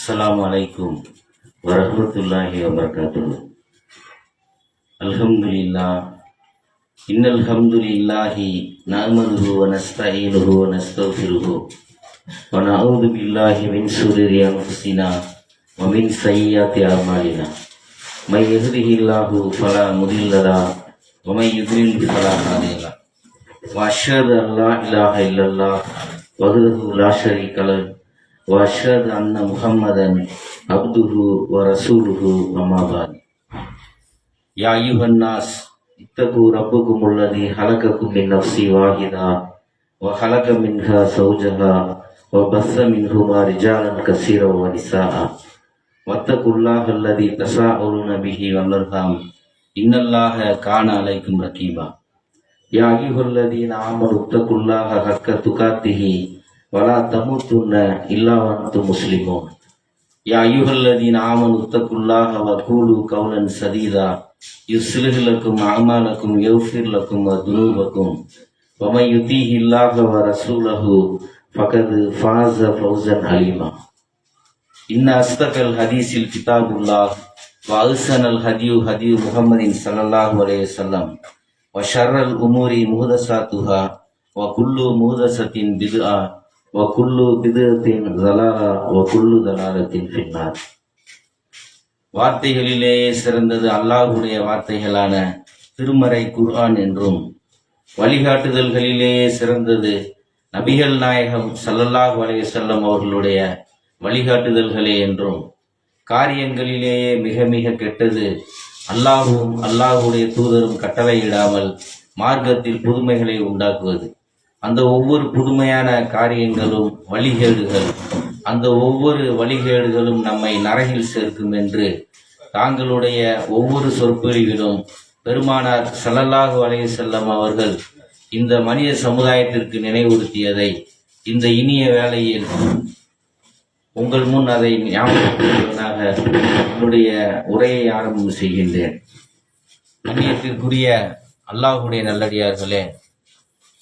அஸ்ஸலாமு அலைக்கும் வரஹ்மத்துல்லாஹி வபரகாத்துஹு. அல்ஹம்துலில்லாஹ் இன்னல் ஹம்துலில்லாஹி நஹ்மதுஹு வ நஸ்தஈனுஹு வ நஸ்தக்ஃபிருஹு வ நஊது பில்லாஹி மின் ஷுரூரி அன்ஃபுஸினா வ மின் ஸய்யிஆத்தி அஅமாலினா. மை யஹ்திஹில்லாஹு ஃபலா முதில்ல லஹு வ மை யுத்லில் ஃபலா ஹாதிய லஹு. வ அஷ்ஹது அன் லா இலாஹா இல்லல்லாஹ் வஹ்தஹு லா ஷரீக லஹு வ அஷ்ஹது அன்ன முஹம்மதன் அப்துஹு வ ரசூலுஹு அம்மா பஅத். யா அய்யுஹன் நாஸ் இத்தகு ரப்பக்குமுல்லதி ஹலகக்கும் மின் நஃப்ஸி வாஹிதா வ ஹலக மின்ஹா ஸௌஜஹா வ பஸ்ஸ மின்ஹுமா ரிஜாலன் கஸீரன் வ நிஸாஅ வத்தகுல்லாஹ அல்லதி தஸாஅலூன பிஹி வல் அர்ஹாம் இன்னல்லாஹ கான அலைக்கும் ரகீபா. யா அய்யுஹல்லதீன ஆமனு இத்தகுல்லாஹ ஹக்க துகாத்திஹி வலா தமுத்துன்ன இல்லா வஅன்தும் முஸ்லிமூன். யா அய்யுஹல்லதீன ஆமனு இத்தகுல்லாஹ வ கூலு கௌலன் சதீதா யுஸ்லிஹ் லக்கும் அஅமாலக்கும் யக்ஃபிர் லக்கும் துனூபக்கும் வ மை யுதீஹில்லாஹ வ ரசூலஹு ஃபகத் ஃபாஸ ஃபௌஸன் அலீமா. இன்ன அஸ்தகல் ஹதீஸில் கிதாபுல்லாஹ் வ அஹ்ஸனல் ஹதியு ஹதியு முஹம்மதின் ஸல்லல்லாஹு அலைஹி வஸல்லம் வ ஷர்ரல் உமூரி முஹ்தஸாத்துஹா வ குல்லு முஹ்தஸத்தின் பித்ஆ வ குல்லு பித்அத்தின் ஸலாலா வ குல்லு ஸலாலத்தின் ஃபின்னார். வார்த்தைகளிலேயே சிறந்தது அல்லாஹ்வுடைய வார்த்தைகளான திருமறை குர்ஆன் என்றும், வழிகாட்டுதல்களிலேயே சிறந்தது நபிகள் நாயகம் ஸல்லல்லாஹு அலைஹி வஸல்லம் அவர்களுடைய வழிகாட்டுதல்களே என்றும், காரியங்களிலேயே மிக மிக கெட்டது அல்லாஹ்வும் அல்லாஹ்வுடைய தூதரும் கட்டளையிடாமல் மார்க்கத்தில் புதுமைகளை உண்டாக்குவது. அந்த ஒவ்வொரு புதுமையான காரியங்களும் வழிகேடுகள், அந்த ஒவ்வொரு வழிகேடுகளும் நம்மை நரகில் சேர்க்கும் என்று தாங்களுடைய ஒவ்வொரு சொற்பொழிவிலும் பெருமானார் ஸல்லல்லாஹு அலைஹி வஸல்லம் அவர்கள் இந்த மனித சமுதாயத்திற்கு நினைவுறுத்தியதை இந்த இனிய வேளையில் உங்கள் முன் அதை ஞாபகப்படுத்துவதாக என்னுடைய உரையை ஆரம்பம் செய்கின்றேன். கண்ணியத்திற்குரிய அல்லாஹ்வுடைய நல்லடியார்களே,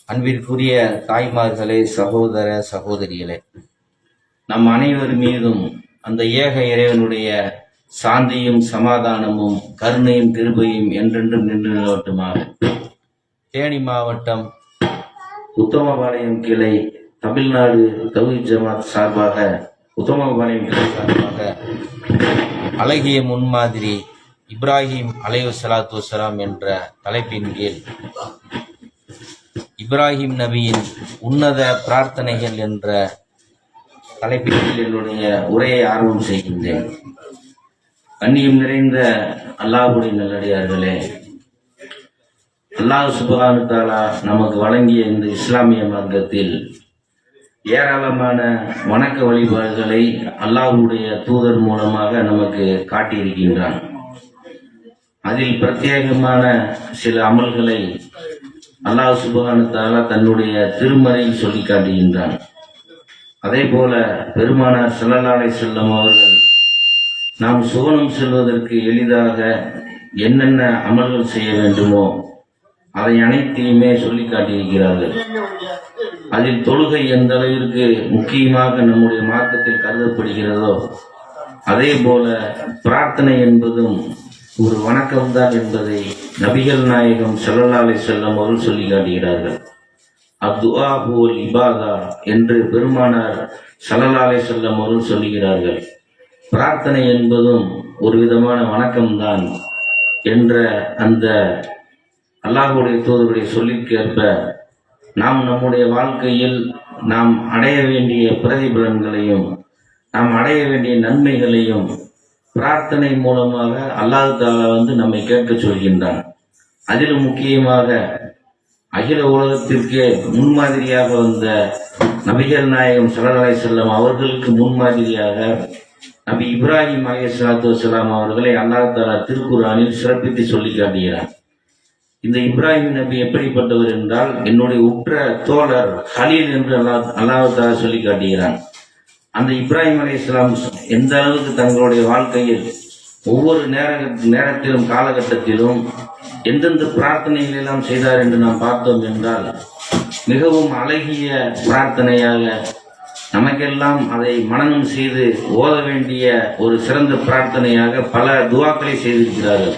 அன்பிற்குரிய தாய்மார்களே, சகோதர சகோதரிகளே, நம் அனைவர் மீதும் அந்த ஏக இறைவனுடைய சாந்தியும் சமாதானமும் கருணையும் கிருபையும் என்றென்றும் நின்று நிலவட்டுமாக. தேனி மாவட்டம் உத்தமபாளையம் கிளை தமிழ்நாடு தௌஹீத் ஜமாத் சார்பாக, உத்தமபாளையம் கிளை சார்பாக அழகிய முன்மாதிரி இப்ராஹிம் அலைஹிஸ்ஸலாத்து வஸ்ஸலாம் என்ற தலைப்பின் கீழ் இப்ராஹிம் நபியின் உன்னத பிரார்த்தனைகள் என்ற தலைப்பின் கீழ் என்னுடைய உரையை ஆரம்பம் செய்கின்றேன். கண்ணியம் நிறைந்த அல்லாஹ்வுடைய நல்லடியார்களே, அல்லாஹ் சுப்ஹானஹு வ தஆலா நமக்கு வழங்கிய இந்த இஸ்லாமிய மார்க்கத்தில் ஏராளமான வணக்க வழிபாடுகளை அல்லாஹ்வுடைய தூதர் மூலமாக நமக்கு காட்டியிருக்கின்றான். அதில் பிரத்யேகமான சில அமல்களை அல்லாஹ் சுப்ஹானஹு வ தஆலா தன்னுடைய திருமறையில் சொல்லி காட்டுகின்றான். அதே போல பெருமானார் ஸல்லல்லாஹு அலைஹி வஸல்லம் அவர்கள் நாம் சுவனம் செல்வதற்கு எளிதாக என்னென்ன அமல்கள் செய்ய வேண்டுமோ அதை அனைத்தையுமே சொல்லி காட்டியிருக்கிறார்கள். அதில் தொழுகை எந்த அளவிற்கு முக்கியமாக நம்முடைய மார்க்கத்தில் கருதப்படுகிறதோ, அதே போல பிரார்த்தனை என்பதும் ஒரு வணக்கம்தான் என்பதை நபிகள் நாயகம் ஸல்லல்லாஹு அலைஹி வஸல்லம் அவர்கள் சொல்லி காட்டுகிறார்கள். அத்துஆ ஹுவல் இபாதா என்று பெருமானார் ஸல்லல்லாஹு அலைஹி வஸல்லம் அவர்கள் சொல்லுகிறார்கள். பிரார்த்தனை என்பதும் ஒரு விதமான வணக்கம்தான் என்ற அந்த அல்லாஹ்வுடைய தூதருடைய சொல்லிற்கேற்ப நாம் நம்முடைய வாழ்க்கையில் நாம் அடைய வேண்டிய பிரதிபலன்களையும் நாம் அடைய வேண்டிய நன்மைகளையும் பிரார்த்தனை மூலமாக அல்லாஹ் தஆலா நம்மை கேட்க சொல்கின்றான். அதிலும் முக்கியமாக அகில உலகத்திற்கே முன்மாதிரியாக வந்த நபிகள் நாயகம் ஸல்லல்லாஹு அலைஹி வஸல்லம் அவர்களுக்கு முன்மாதிரியாக நபி இப்ராஹிம் அலைஹிஸ்ஸலாத்து வஸ்ஸலாம் அவர்களை அல்லாஹ் தஆலா திருக்குர்ஆனில் சிறப்பித்து சொல்லி காட்டுகிறார். இந்த இப்ராஹிம் நபி எப்படிப்பட்டவர் என்றால், என்னுடைய உற்ற தோழர் ஹலீல் என்று அல்லாஹ் தஆலா சொல்லி காட்டுகிறான். அந்த இப்ராஹிம் அலைஹிஸ்ஸலாம் எந்த அளவுக்கு தங்களுடைய வாழ்க்கையில் ஒவ்வொரு நேரத்திலும் காலகட்டத்திலும் எந்தெந்த பிரார்த்தனைகள் எல்லாம் செய்தார் என்று நாம் பார்த்தோம் என்றால், மிகவும் அழகிய பிரார்த்தனையாக நமக்கெல்லாம் அதை மனனம் செய்து ஓத வேண்டிய ஒரு சிறந்த பிரார்த்தனையாக பல துவாக்களை செய்திருக்கிறார்கள்.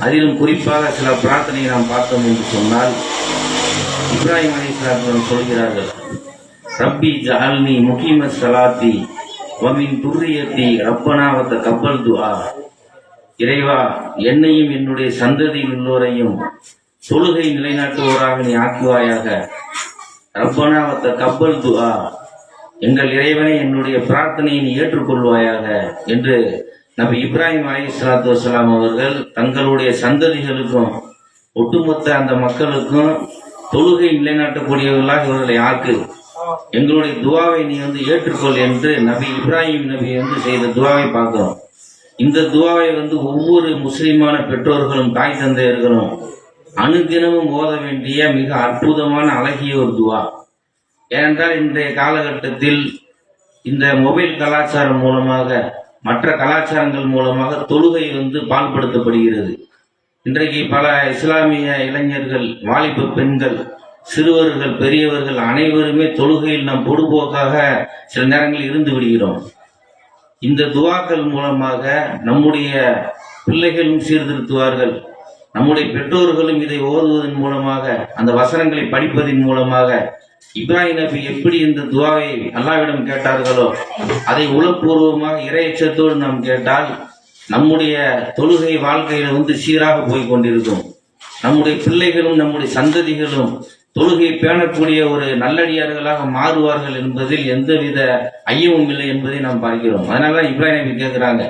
அதிலும் குறிப்பாக சில பிரார்த்தனையை நாம் பார்த்தோம் என்று சொன்னால், இப்ராஹிம் அலைஹிஸ்ஸலாம் சொல்கிறார்கள், ரப்பி ஜஅல்னி முகீம ஸலாத்தி வ மின் துர்ரியத்தி ரப்பனா வ தகப்பல் துஆ. இறைவா, என்னையும் என்னுடைய சந்ததியில் உள்ளோரையும் தொழுகை நிலைநாட்டுவோராக நீ ஆக்குவாயாக. ரப்பனா வ தகப்பல் துஆ, எங்கள் இறைவனை என்னுடைய பிரார்த்தனையை நீ ஏற்றுக்கொள்வாயாக என்று நபி இப்ராஹிம் அலைஹிஸ்ஸலாத்து வஸ்ஸலாம் அவர்கள் தங்களுடைய சந்ததிகளுக்கும் ஒட்டுமொத்த அந்த மக்களுக்கும் தொழுகை நிலைநாட்டக்கூடியவர்களாக இவர்களை ஆக்கு, எங்களுடைய துவாவை நீ ஏற்றுக்கொள் என்று நபி இப்ராஹிம் நபி செய்த துவாவை பார்க்கிறோம். இந்த துவாவை ஒவ்வொரு முஸ்லிமான பெற்றோர்களும் தாய் தந்தையர்களும் அனுதினமும் ஓத வேண்டிய மிக அற்புதமான அழகிய ஒரு துவா. ஏனென்றால் இன்றைய காலகட்டத்தில் இந்த மொபைல் கலாச்சாரம் மூலமாக, மற்ற கலாச்சாரங்கள் மூலமாக தொழுகை பால்படுத்தப்படுகிறது. இன்றைக்கு பல இஸ்லாமிய இளைஞர்கள், வாலிப பெண்கள், சிறுவர்கள், பெரியவர்கள் அனைவருமே தொழுகையில் நாம் பொடுபோக்காக சில நேரங்களில் இருந்து விடுகிறோம். இந்த துவாக்கள் மூலமாக நம்முடைய பிள்ளைகளும் சீர்திருத்துவார்கள், நம்முடைய பெற்றோர்களும் இதை ஓதுவதன் மூலமாக, அந்த வசனங்களை படிப்பதன் மூலமாக இப்ராஹிம் நபி எப்படி இந்த துவாவை அல்லாஹ்விடம் கேட்டார்களோ அதை உளப்பூர்வமாக இறையச்சத்தோடு நாம் கேட்டால் நம்முடைய தொழுகை வாழ்க்கையில சீராக போய் கொண்டிருக்கும். நம்முடைய பிள்ளைகளும் நம்முடைய சந்ததிகளும் தொழுகை பேணக்கூடிய ஒரு நல்லடியார்களாக மாறுவார்கள் என்பதில் எந்தவித ஐயமும் இல்லை என்பதை நாம் பார்க்கிறோம். அதனால இப்ராஹிம் நபி கேட்கிறாங்க,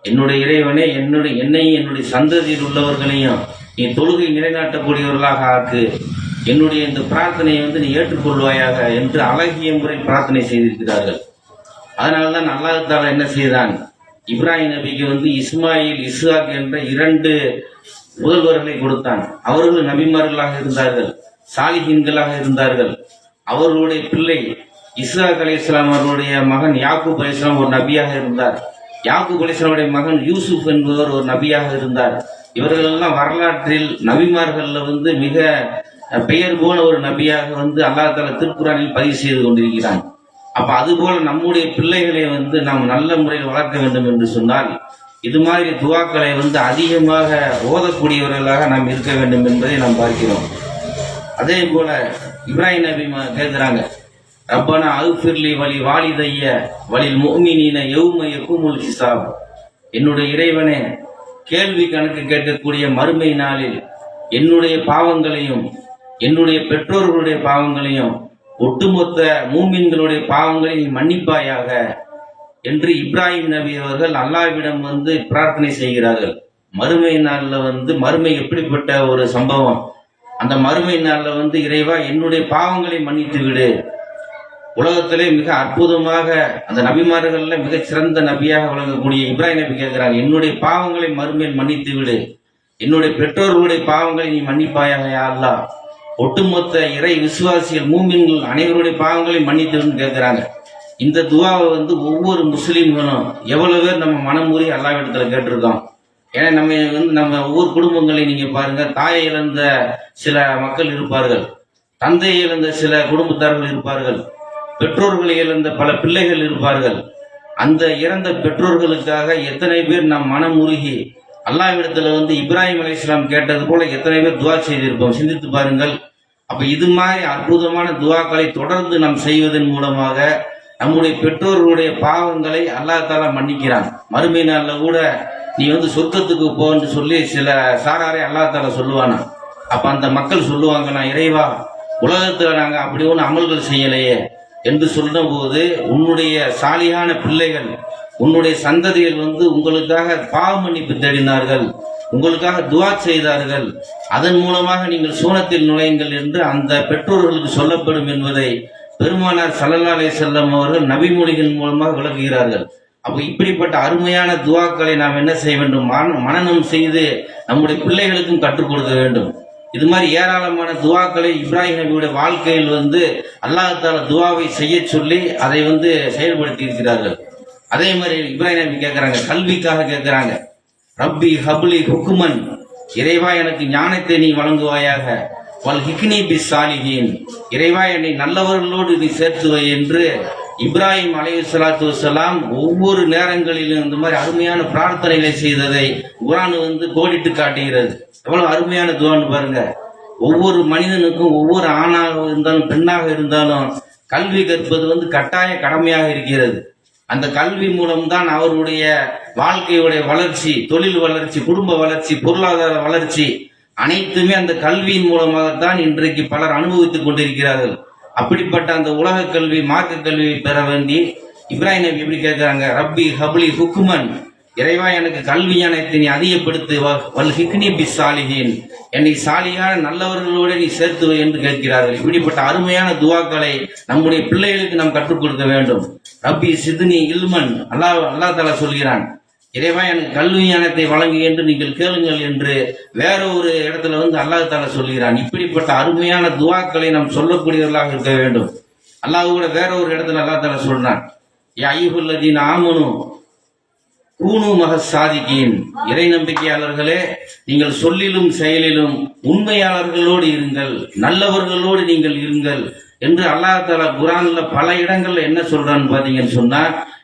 என்னுடைய இறைவனே, என்னையும் என்னுடைய சந்ததியில் உள்ளவர்களையும் நீ தொழுகை நிலைநாட்டக்கூடியவர்களாக ஆக்கு, என்னுடைய இந்த பிரார்த்தனையை நீ ஏற்றுக்கொள்வாயாக என்று அழகிய முறையில் பிரார்த்தனை செய்திருக்கிறார்கள். அதனால்தான் அல்லாஹ் தஆலா என்ன செய்தான், இப்ராஹிம் நபிக்கு இஸ்மாயில், இஸ்ஹாக் என்ற 2 புதல்வர்களை கொடுத்தான். அவர்கள் நபிமார்களாக இருந்தார்கள், சாலிஹீன்களாக இருந்தார்கள். அவர்களுடைய பிள்ளை இஸ்ஹாக் அலைஹிஸ்ஸலாம் அவர்களுடைய மகன் யாக்கூப் அலைஹிஸ்ஸலாம் ஒரு நபியாக இருந்தார். யாக்கூப் அலைஹிஸ்ஸலாமுடைய மகன் யூசுப் என்பவர் ஒரு நபியாக இருந்தார். இவர்கள் எல்லாம் வரலாற்றில் நபிமார்கள் மிக பெயர் போன ஒரு நபியாக அல்லாஹ் தஆலா திருக்குர்ஆனில் பதிவு செய்து கொண்டிருக்கிறான். அப்ப அதுபோல நம்முடைய பிள்ளைகளை நாம் நல்ல முறையில் வளர்க்க வேண்டும் என்று சொன்னால் இது மாதிரி துவாக்களை அதிகமாக ஓதக்கூடியவர்களாக நாம் இருக்க வேண்டும் என்பதை நாம் பார்க்கிறோம். அதே போல இப்ராஹிம் நபி கேட்கிறாங்க, ரப்பனா அஃபிர்லி வலி வாலிதைய வலில் முஃமினீன யௌம யகுமுல் ஹிசாப். என்னுடைய இறைவனே, கேள்வி கணக்கு கேட்கக்கூடிய மறுமை நாளில் என்னுடைய பாவங்களையும் என்னுடைய பெற்றோர்களுடைய பாவங்களையும் ஒட்டுமொத்த மூமின்களுடைய பாவங்களை நீ மன்னிப்பாயாக என்று இப்ராஹிம் நபி அவர்கள் அல்லாஹ்விடம் பிரார்த்தனை செய்கிறார்கள். மறுமை நாள்ல மறுமை எப்படிப்பட்ட ஒரு சம்பவம், அந்த மறுமை நாள்ல இறைவா, என்னுடைய பாவங்களை மன்னித்து விடு. உலகத்திலே மிக அற்புதமாக அந்த நபிமார்கள்ல மிகச் சிறந்த நபியாக விளங்கக்கூடிய இப்ராஹிம் நபி கேட்கிறாங்க, என்னுடைய பாவங்களை மறுமையில் மன்னித்து விடு, என்னுடைய பெற்றோர்களுடைய பாவங்களை நீ மன்னிப்பாயாக யா அல்லாஹ், ஒட்டுமொத்த இறை விசுவாசிகள் மூமின்கள் அனைவருடைய பாவங்களை மன்னித்துன்னு கேட்கிறாங்க. இந்த துவாவை ஒவ்வொரு முஸ்லீம்களும் எவ்வளவு பேர் நம்ம மனமுறி அல்லாஹ்விடத்துல கேட்டிருக்கோம். ஏன்னா நம்ம ஒவ்வொரு குடும்பங்களையும் நீங்க பாருங்க, தாயை இழந்த சில மக்கள் இருப்பார்கள், தந்தையை இழந்த சில குடும்பத்தார்கள் இருப்பார்கள், பெற்றோர்களை இழந்த பல பிள்ளைகள் இருப்பார்கள். அந்த இறந்த பெற்றோர்களுக்காக எத்தனை பேர் நாம் மனம் உருகி அல்லாஹ்விடத்துல இப்ராஹிம் அலைஹிஸ்ஸலாம் கேட்டது போல எத்தனை பேர் துவா செய்திருப்போம், சிந்தித்து பாருங்கள். அப்ப இது மாதிரி அற்புதமான துவாக்களை தொடர்ந்து நாம் செய்வதன் மூலமாக நம்முடைய பெற்றோர்களுடைய பாவங்களை அல்லாஹ் தஆலா மன்னிக்கிறான். மறுமை நாள்ல கூட நீ சொர்க்கத்துக்கு போன்னு சொல்லி சில சாராரை அல்லாஹ் தஆலா சொல்லுவானா. அப்ப அந்த மக்கள் சொல்லுவாங்க, நான் இறைவா, உலகத்துல நாங்க அப்படி ஒன்று அமல்கள் செய்யலையே என்று சொன்ன போது உன்னுடைய சாலியான பிள்ளைகள், உன்னுடைய சந்ததிகள் உங்களுக்காக பாவ மன்னிப்பு தேடினார்கள், உங்களுக்காக துவா செய்தார்கள், அதன் மூலமாக நீங்கள் சூனத்தில் நுழையுங்கள் என்று அந்த பெற்றோர்களுக்கு சொல்லப்படும் என்பதை பெருமானார் ஸல்லல்லாஹு அலைஹி வஸல்லம் அவர்கள் நபிமொழிகள் மூலமாக விளக்குகிறார்கள். அப்ப இப்படிப்பட்ட அருமையான துவாக்களை நாம் என்ன செய்ய வேண்டும், மனனம் செய்து நம்முடைய பிள்ளைகளுக்கும் கற்றுக் கொடுக்க வேண்டும். இது மாதிரி ஏராளமான துவாக்களை இப்ராஹிம் நபியுடைய வாழ்க்கையில் அல்லாஹ் தஆலா துவாவை செய்ய சொல்லி அதை செயல்படுத்தி இருக்கிறார்கள். அதே மாதிரி இப்ராஹிம் நபி கேட்கிறாங்க, கல்விக்காக கேட்கிறாங்க, ரப்பி ஹப்லி ஹுக்மன், இறைவா எனக்கு ஞானத்தை நீ வழங்குவாயாக, வல் ஹிக்னி பிஸ் சாலிஹீன், இறைவா என்னை நல்லவர்களோடு நீ சேர்த்துவை என்று இப்ராஹிம் அலைஹிஸ்ஸலாத்து வஸ்ஸலாம் ஒவ்வொரு நேரங்களிலும் இந்த மாதிரி அருமையான பிரார்த்தனைகளை செய்ததை குர்ஆன் கோடிட்டு காட்டுகிறது. எவ்வளவு அருமையான துஆன்னு பாருங்க. ஒவ்வொரு மனிதனுக்கும் ஒவ்வொரு ஆணாக இருந்தாலும் பெண்ணாக இருந்தாலும் கல்வி கற்பது கட்டாய கடமையாக இருக்கிறது. அந்த கல்வி மூலம்தான் அவருடைய வாழ்க்கையுடைய வளர்ச்சி, தொழில் வளர்ச்சி, குடும்ப வளர்ச்சி, பொருளாதார வளர்ச்சி அனைத்துமே அந்த கல்வியின் மூலமாகத்தான் இன்றைக்கு பலர் அனுபவித்துக் கொண்டிருக்கிறார்கள். அப்படிப்பட்ட அந்த உலக கல்வி, மார்க்க கல்வியை பெற வேண்டி இப்ராஹிம் நபி எப்படி கேட்கிறாங்க, ரப்பி ஹப்லி ஹுக்மன், இறைவா எனக்கு கல்வி ஞானத்தை நீ அதிகப்படுத்து, வல் ஹிக்னி பி சாலிஹீன், என்னை சாலியான நல்லவர்களோடு நீ சேர்த்து என்று கேட்கிறார்கள். இப்படிப்பட்ட அருமையான துவாக்களை நம்முடைய பிள்ளைகளுக்கு நாம் கற்றுக் கொடுக்க வேண்டும். ரப்பி சித்னி இல்மன், அல்லாஹ் தஆலா சொல்கிறான், இறைவா எனக்கு கல்வி ஞானத்தை வழங்கு என்று நீங்கள் கேளுங்கள் என்று வேற ஒரு இடத்துல அல்லாஹ் தஆலா சொல்கிறான். இப்படிப்பட்ட அருமையான துவாக்களை நாம் சொல்லக்கூடியவர்களாக இருக்க வேண்டும். அல்லாஹ் கூட வேற ஒரு இடத்துல அல்லாஹ் தஆலா சொல்றான், யா அய்யுஹல்லதீன ஆமனு கூனு மஹஸ் சாதிகீன், இறை நம்பிக்கையாளர்களே நீங்கள் சொல்லிலும் செயலிலும் உண்மையாளர்களோடு இருங்கள், நல்லவர்களோடு நீங்கள் இருங்கள் என்று அல்லாஹ் தஆலா குர்ஆன்ல பல இடங்கள்ல என்ன சொல்றான்னு பாத்தீங்கன்னு சொன்னா,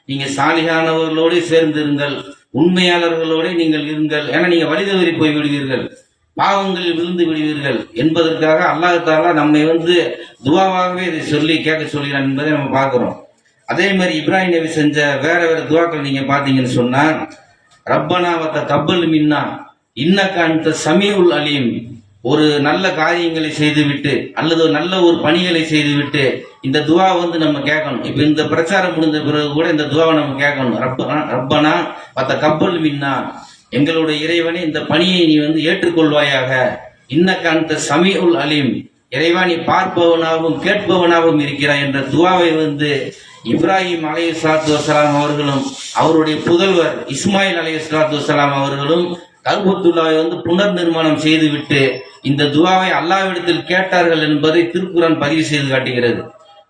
நீங்க சாலிகானவர்களோடு சேர்ந்திருங்கள், உண்மையாளர்களோடு நீங்கள் இருங்கள், ஏன்னா நீங்க வழி தவறி போய் விடுவீர்கள், பாவங்களில் விழுந்து விடுவீர்கள் என்பதற்காக அல்லாஹ் தஆலா நம்மை துவாவாகவே இதை சொல்லி கேட்க சொல்கிறான் என்பதை நம்ம பார்க்கிறோம். அதே மாதிரி இப்ராஹிம் நபி செஞ்ச வேற வேற துவாக்கள் நீங்க பாத்தீங்கன்னு சொன்னா, ரப்பனா வத்த கப்பல் மின்னா இன்னக அன்த சமீஉல் அலீம், ஒரு நல்ல காரியங்களை செய்துவிட்டு அல்லது நல்ல ஒரு பணிகளை செய்துவிட்டு இந்த துவா நம்ம கேட்கணும். இப்ப இந்த பிரச்சாரம் முடிந்த பிறகு கூட இந்த துவாவை நம்ம கேட்கணும். ரப்பனா வத்த கப்பல் மின்னா, எங்களுடைய இறைவனே இந்த பணியை நீ ஏற்றுக்கொள்வாயாக, இன்னக அன்த சமீஉல் அலீம், இறைவா நீ பார்ப்பவனாகவும் கேட்பவனாகவும் இருக்கிறாய் என்ற துவாவை இப்ராஹிம் அலைஹிஸ்ஸலாத்து வஸ்ஸலாம் அவர்களும் அவருடைய புதல்வர் இஸ்மாயில் அலைஹிஸ்ஸலாத்து வஸ்ஸலாம் அவர்களும் கல்பத்துல்லாவை புனர் நிர்மாணம் செய்துவிட்டு இந்த துவாவை அல்லாஹ்விடத்தில் கேட்டார்கள் என்பதை திருக்குர்ஆன் பதிவு செய்து காட்டுகிறது.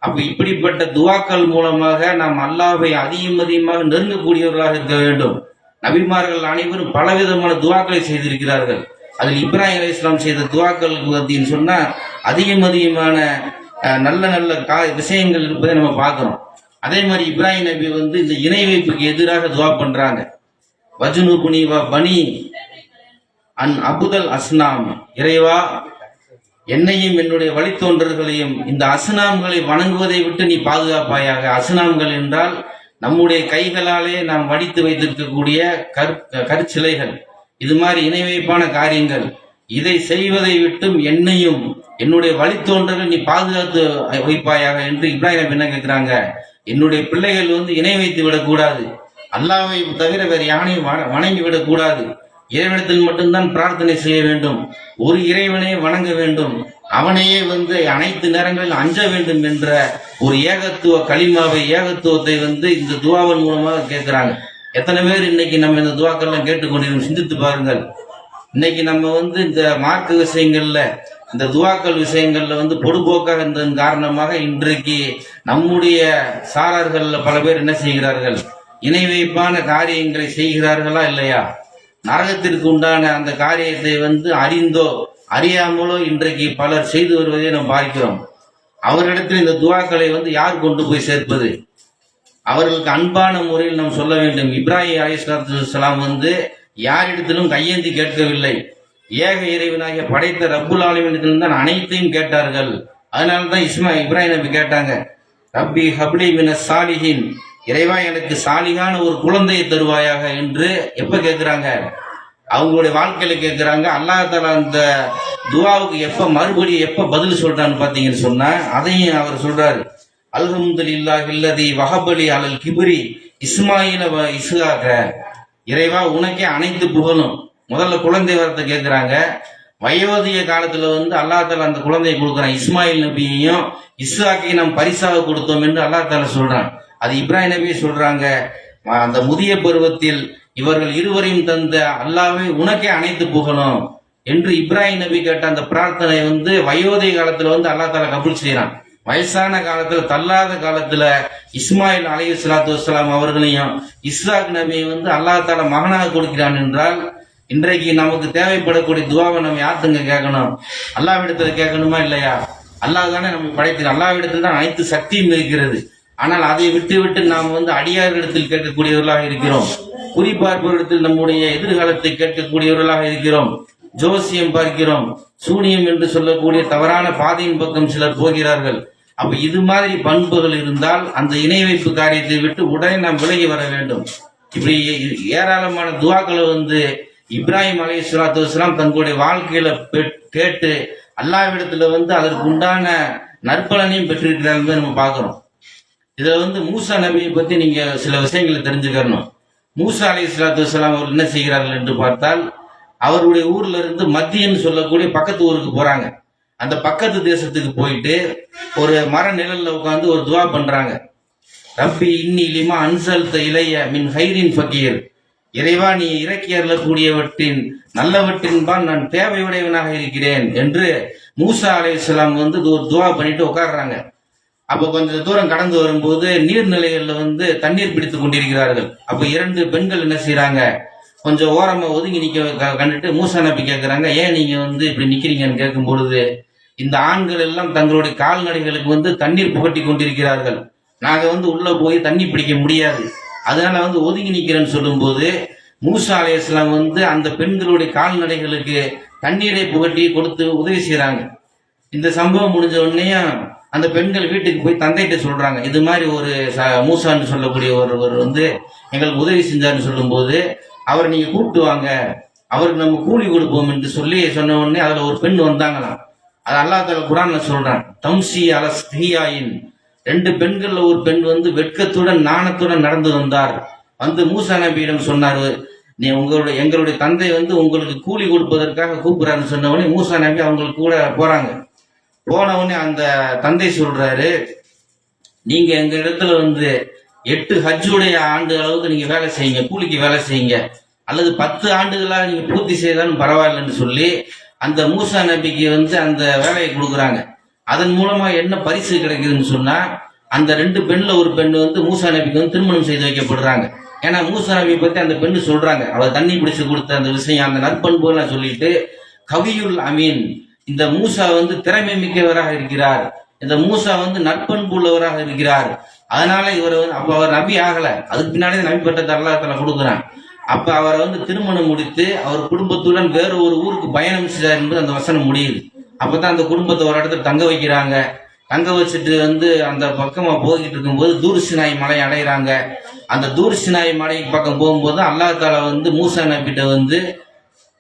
அப்ப இப்படிப்பட்ட துவாக்கள் மூலமாக நாம் அல்லாஹ்வை அதிகமாக நெருங்கக்கூடியவர்களாக இருக்க வேண்டும். நபிமார்கள் அனைவரும் பலவிதமான துவாக்களை செய்திருக்கிறார்கள். அதில் இப்ராஹிம் அலைஹிஸ்ஸலாம் செய்த துவாக்கள் அப்படின்னு சொன்னா அதிகமான நல்ல நல்ல விஷயங்கள் இருப்பதை நம்ம பார்க்கிறோம். அதே மாதிரி இப்ராஹிம் நபி இந்த இணை வைப்புக்கு எதிராக துவா பண்றாங்க. வஜ்னுபுனி வ பனி அன் அபுதல் அஸ்னாம், இறைவா என்னையும் என்னுடைய வழித்தோன்றர்களையும் இந்த அஸ்னாம்களை வணங்குவதை விட்டு நீ பாதுகாப்பாயாக. அஸ்னாம்கள் என்றால் நம்முடைய கைகளாலே நாம் வடித்து வைத்திருக்கக்கூடிய கற்சிலைகள், இது மாதிரி இணை வைப்பான காரியங்கள், இதை செய்வதை விட்டும் என்னையும் என்னுடைய வழித்தோன்றர்கள் நீ பாதுகாத்து வைப்பாயாக என்று இப்ராஹிம் நபி என்ன கேட்கிறாங்க, என்னுடைய பிள்ளைகள் இணை வைத்து விடக்கூடாது, அல்லாஹ்வை தவிர வேறு யானையும் வணங்கி விடக்கூடாது, இறைவனத்தில் மட்டும்தான் பிரார்த்தனை செய்ய வேண்டும், ஒரு இறைவனை வணங்க வேண்டும், அவனையே அனைத்து நேரங்களில் அஞ்ச வேண்டும் என்ற ஒரு ஏகத்துவ களிமாவை, ஏகத்துவத்தை இந்த துவாவின் மூலமாக கேட்கிறாங்க. எத்தனை பேர் இன்னைக்கு நம்ம இந்த துவாக்கள்லாம் கேட்டுக்கொண்டிருக்கோம், சிந்தித்து பாருங்கள். இன்னைக்கு நம்ம இந்த மார்க்க விஷயங்கள்ல, இந்த துவாக்கள் விஷயங்கள்ல பொடுபோக்காக இருந்ததன் காரணமாக இன்றைக்கு நம்முடைய சாரார்கள்ல பல பேர் என்ன செய்கிறார்கள், இணை வைப்பான காரியங்களை செய்கிறார்களா இல்லையா? நரகத்திற்கு உண்டான அந்த காரியத்தை அறிந்தோ அறியாமலோ இன்றைக்கு பலர் செய்து வருவதை நாம் பார்க்கிறோம். அவர்களிடத்தில் இந்த துவாக்களை யார் கொண்டு போய் சேர்ப்பது? அவர்களுக்கு அன்பான முறையில் நாம் சொல்ல வேண்டும். இப்ராஹிம் அலைஹிஸ்ஸலாத்து வஸ்ஸலாம் யாரிடத்திலும் கையேந்தி கேட்கவில்லை, ஏக இறைவனாகிய படைத்த ரப்புல் ஆலமீனிடத்தில் தான் அனைத்தையும் கேட்டார்கள். அதனால்தான் இப்ராஹிம் நபி கேட்டாங்க, ரப்பி ஹப்லி மினஸ் சாலிஹீன், இறைவா எனக்கு சாலிகான ஒரு குழந்தையை தருவாயாக என்று எப்ப கேட்கிறாங்க? அவங்களுடைய வாழ்க்கையில கேட்கிறாங்க. அல்லாஹ் தஆலா அந்த துவாவுக்கு எப்ப பதில் சொல்றான்னு பாத்தீங்கன்னு சொன்னா, அதையும் அவர் சொல்றாரு, அல்ஹம்துலில்லாஹி அல்லதி வஹபலி அலல் கிப்ரி இஸ்மாயில வ இஸ்ஹாக, இறைவா உனக்கே அனைத்து புகழும். முதல்ல குழந்தை வரத்தை கேட்கிறாங்க. வயோதிக காலத்துல அல்லாஹ் தஆலா அந்த குழந்தையை கொடுக்குறான். இஸ்மாயில் நபியையும் இஸ்ஹாக்கையும் நாம் பரிசாக கொடுத்தோம் என்று அல்லாஹ் தஆலா சொல்றான். அது இப்ராஹிம் நபி சொல்றாங்க, அந்த முதிய பருவத்தில் இவர்கள் இருவரையும் தந்த அல்லாஹ்வே உனக்கே அனைத்து புகழும் என்று இப்ராஹிம் நபி கேட்ட அந்த பிரார்த்தனை வயோதிக காலத்துல அல்லாஹ் தஆலா கபூல் செய்யறான். வயசான காலத்துல, தள்ளாத காலத்துல இஸ்மாயில் அலைஹிஸ்ஸலாத்து வஸ்ஸலாம் அவர்களையும் இஸ்ஹாக் நபியை அல்லாஹ் தஆலா மகனாக கொடுக்கிறான் என்றால், இன்றைக்கு நமக்கு தேவைப்படக்கூடிய துவாவை நம்ம யார்த்துங்க கேட்கணும்? அல்லாஹ்விடத்துல கேட்கணுமா இல்லையா? அல்லாஹ் தானே நம்ம படைத்து, அல்லாஹ்விடத்தில் தான் அனைத்து சக்தியும் இருக்கிறது. ஆனால் அதை விட்டு நாம் வந்து அடியாரிடத்தில் கேட்கக்கூடியவர்களாக இருக்கிறோம். குறிப்பார்ப்பவரிடத்தில் நம்முடைய எதிர்காலத்தை கேட்கக்கூடியவர்களாக இருக்கிறோம். ஜோசியம் பார்க்கிறோம், சூனியம் என்று சொல்லக்கூடிய தவறான பாதையின் பக்கம் சிலர் போகிறார்கள். அப்ப இது மாதிரி பண்புகள் இருந்தால் அந்த இணை வைப்பு காரியத்தை விட்டு உடனே நாம் விலகி வர வேண்டும். இப்படி ஏராளமான துவாக்களை வந்து இப்ராஹிம் அலைஹிஸ்ஸலாத்து வஸ்ஸலாம் தங்களுடைய வாழ்க்கையில கேட்டு அல்லாஹ்விடத்துல வந்து அதற்கு உண்டான நற்பலனையும் பெற்றிருக்கிறார்கள் நம்ம பார்க்கிறோம். இதுல வந்து மூசா நபியை பத்தி நீங்க சில விஷயங்களை தெரிஞ்சுக்கணும். மூசா அலைஹிஸ்ஸலாத்து வஸ்ஸலாம் அவர்கள் என்ன செய்கிறார்கள் என்று பார்த்தால், அவருடைய ஊர்ல இருந்து மத்தியன்னு சொல்லக்கூடிய பக்கத்து ஊருக்கு போறாங்க. அந்த பக்கத்து தேசத்துக்கு போயிட்டு ஒரு மர நிழல்ல உட்காந்து ஒரு துவா பண்றாங்க. ரப்பி இன்னி லிமா அன்சல்த இலைய மின் ஹைரின் ஃபகீர், இறைவா நீ இறக்கி அருளக்கூடியவற்றின் நல்லவற்றின்பால் நான் தேவையுடையவனாக இருக்கிறேன் என்று மூசா அலைஹிஸ்ஸலாம் வந்து ஒரு துவா பண்ணிட்டு உட்கார்றாங்க. அப்ப கொஞ்சம் தூரம் கடந்து வரும்போது நீர்நிலைகள்ல வந்து தண்ணீர் பிடித்துக் கொண்டிருக்கிறார்கள். அப்ப 2 பெண்கள் என்ன செய்யறாங்க, கொஞ்சம் ஓரமா ஒதுங்கி நிக்க கண்டுட்டு மூசா நபி கேட்கிறாங்க, ஏன் நீங்க வந்து இப்படி நிக்கிறீங்கன்னு கேட்கும் பொழுது, இந்த ஆண்கள் எல்லாம் தங்களுடைய கால்நடைகளுக்கு வந்து தண்ணீர் புகட்டி கொண்டிருக்கிறார்கள், நாங்க வந்து உள்ள போய் தண்ணி பிடிக்க முடியாது, அதனால வந்து ஒதுங்கி நிக்கிறேன்னு சொல்லும் போது மூசா அலைஹிஸ்ஸலாம் வந்து அந்த பெண்களுடைய கால்நடைகளுக்கு தண்ணீரை புகட்டி கொடுத்து உதவி செய்யறாங்க. இந்த சம்பவம் முடிஞ்ச உடனே அந்த பெண்கள் வீட்டுக்கு போய் தந்தைகிட்ட சொல்றாங்க, இது மாதிரி ஒரு மூசான்னு சொல்லக்கூடிய ஒருவர் வந்து எங்களுக்கு உதவி செஞ்சாருன்னு சொல்லும் போது, அவர் நீங்க கூப்பிட்டு வாங்க, அவருக்கு நம்ம கூலி கொடுப்போம் என்று சொல்லி சொன்ன உடனே அதுல ஒரு பெண் வந்தாங்களாம். அது அல்லாஹ் தஆலா குர்ஆன்ல சொல்றான், தம்சி அலஸ்தியாயின், 2 பெண்கள்ல ஒரு பெண் வந்து வெட்கத்துடன் நாணத்துடன் நடந்து வந்தார். வந்து மூசா நபியிடம் சொன்னார், நீ எங்களுடைய தந்தை வந்து உங்களுக்கு கூலி கொடுப்பதற்காக கூப்பிடுறாருன்னு சொன்ன உடனே மூசா நபி அவங்களுக்கு கூட போறாங்க. போன உடனே அந்த தந்தை சொல்றாரு, நீங்க எங்க இடத்துல வந்து 8 ஹஜ்ஜுடைய ஆண்டு அளவுக்கு நீங்க வேலை செய்யுங்க, கூலிக்கு வேலை செய்யுங்க, அல்லது 10 ஆண்டுகளா நீங்க பூர்த்தி செய்தாலும் பரவாயில்லைன்னு சொல்லி அந்த மூசா நபிக்கு வந்து அந்த வேலையை கொடுக்குறாங்க. அதன் மூலமா என்ன பரிசு கிடைக்குதுன்னு சொன்னா, அந்த 2 பெண்ல ஒரு பெண் வந்து மூசா நபிக்கு வந்து திருமணம் செய்து வைக்கப்படுறாங்க. ஏன்னா மூசா நபியை பத்தி அந்த பெண்ணு சொல்றாங்க, அவர் தண்ணி பிடிச்சு கொடுத்த அந்த விஷயம், அந்த நற்பண்புலாம் சொல்லிட்டு, கவியுல் அமீன், இந்த மூசா வந்து திறமை மிக்கவராக இருக்கிறார், இந்த மூசா வந்து நற்பண்பு உள்ளவராக இருக்கிறார், அதனால இவர் வந்து அப்ப அவர் நபி ஆகல, அதுக்கு பின்னாடி நபி பட்டத்தை அல்லாஹ் தஆலா கொடுக்குறான். அப்ப அவரை வந்து திருமணம் முடித்து அவர் குடும்பத்துடன் வேற ஒரு ஊருக்கு பயணம் செய்தார் என்பது அந்த வசனம் முடியுது. அப்பதான் அந்த குடும்பத்தை ஒரு இடத்துல தங்க வைக்கிறாங்க. தங்க வச்சுட்டு வந்து அந்த பக்கமா போய்கிட்டு இருக்கும்போது தூர்சினாய் மலை அடைகிறாங்க. அந்த தூர்சினாய் மலை பக்கம் போகும்போது அல்லாஹ் தஆலா வந்து மூசா நபிட்ட வந்து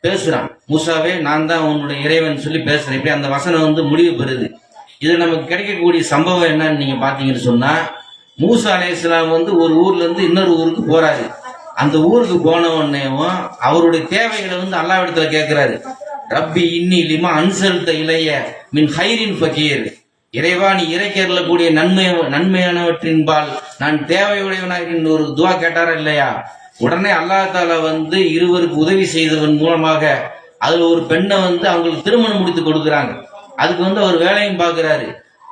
பேசுறான், மூசாவே நான் தான் உன்னுடைய இறைவன் சொல்லி பேசுறேன். இப்படி அந்த வசனம் வந்து முடிவு பெறுது. இது நமக்கு கிடைக்கக்கூடிய சம்பவம் என்னன்னு நீங்க பாத்தீங்கன்னு சொன்னா, மூசா அலைஹிஸ்ஸலாம் வந்து ஒரு ஊர்ல இருந்து இன்னொரு ஊருக்கு போறாரு. அந்த ஊருக்கு போன உடனேவும் அவருடைய தேவைகளை வந்து அல்லாஹ்விடத்துல கேட்கிறாரு. ரப்பி இன்னி லிமா அன்சல்த இலைய மின் ஹைரின் ஃபகீர், இறைவா நீ இறைக்கக்கூடிய நன்மையானவற்றின்பால் நான் தேவையுடையவனாக ஒரு துவா கேட்டாரா இல்லையா? உடனே அல்லாஹ் தஆலா வந்து இருவருக்கு உதவி செய்தவன் மூலமாக அதுல ஒரு பெண்ணை வந்து அவங்களுக்கு திருமணம் முடித்து கொடுக்குறாங்க. அதுக்கு வந்து அவர் வேலையும் பார்க்கிறாரு.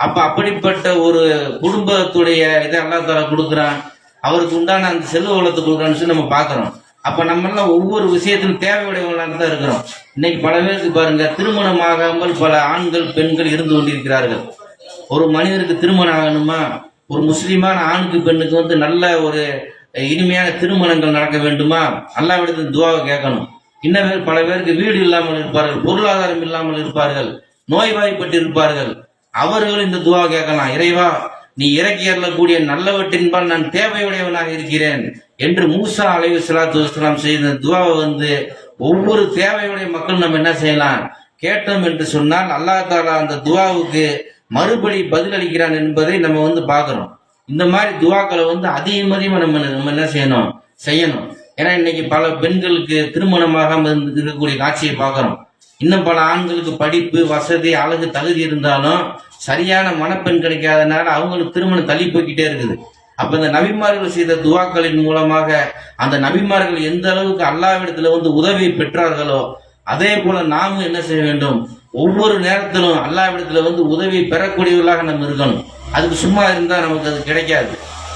அப்ப அப்படிப்பட்ட ஒரு குடும்பத்துடைய இதை அல்லாஹ் தஆலா கொடுக்குறான், அவருக்கு உண்டான அந்த செல்வ வளத்தை கொடுக்குறான்னு சொல்லி நம்ம பார்க்கிறோம். அப்ப நம்ம எல்லாம் ஒவ்வொரு விஷயத்திலும் தேவையுடையவங்களாக தான் இருக்கிறோம். இன்னைக்கு பல பேருக்கு பாருங்க, திருமணம் ஆகாமல் பல ஆண்கள் பெண்கள் இருந்து கொண்டிருக்கிறார்கள். ஒரு மனிதருக்கு திருமணம் ஆகணுமா, ஒரு முஸ்லிமான ஆணுக்கு பெண்ணுக்கு வந்து நல்ல ஒரு இனிமையான திருமணங்கள் நடக்க வேண்டுமா, அல்லாஹ்விடத்தில் துஆவை கேட்கணும். இன்னும் பல பேருக்கு வீடு இல்லாமல் இருப்பார்கள், பொருளாதாரம் இல்லாமல் இருப்பார்கள், நோய்வாய்ப்பட்டு இருப்பார்கள். அவர்கள் இந்த துஆ கேட்கலாம், இறைவா நீ இறக்கி அருளக்கூடிய நல்லவற்றின்பால் நான் தேவையுடையவனாக இருக்கிறேன் என்று மூசா அலைஹிஸ்ஸலாத்து வஸ்ஸலாம் செய்த துஆவை வந்து ஒவ்வொரு தேவையுடைய மக்கள் நம்ம என்ன செய்யலாம், கேட்டோம் என்று சொன்னால் அல்லாஹ் தஆலா அந்த துஆவுக்கு மறுபடி பதில் அளிக்கிறான் என்பதை நம்ம வந்து பார்க்கிறோம். இந்த மாதிரி துஆக்களை வந்து அதிகமா நம்ம என்ன செய்யணும். ஏன்னா இன்னைக்கு பல பெண்களுக்கு திருமணமாக இருக்கக்கூடிய காட்சியை பார்க்கிறோம். இன்னும் பல ஆண்களுக்கு படிப்பு வசதி அழகு தகுதி இருந்தாலும் சரியான மணப்பெண் கிடைக்காதனால அவங்களுக்கு திருமணம் தள்ளி போய்கிட்டே இருக்குது. அப்ப இந்த நபிமார்கள் செய்த துஆக்களின் மூலமாக அந்த நபிமார்கள் எந்த அளவுக்கு அல்லாஹ்விடத்துல வந்து உதவி பெற்றார்களோ அதே போல நாமும் என்ன செய்ய வேண்டும், ஒவ்வொரு நேரத்திலும் அல்லாஹ்விடத்துல வந்து உதவி பெறக்கூடியவர்களாக நம்ம இருக்கணும். அதுக்கு சும்மா இருந்தா நமக்கு அது கிடைக்காது.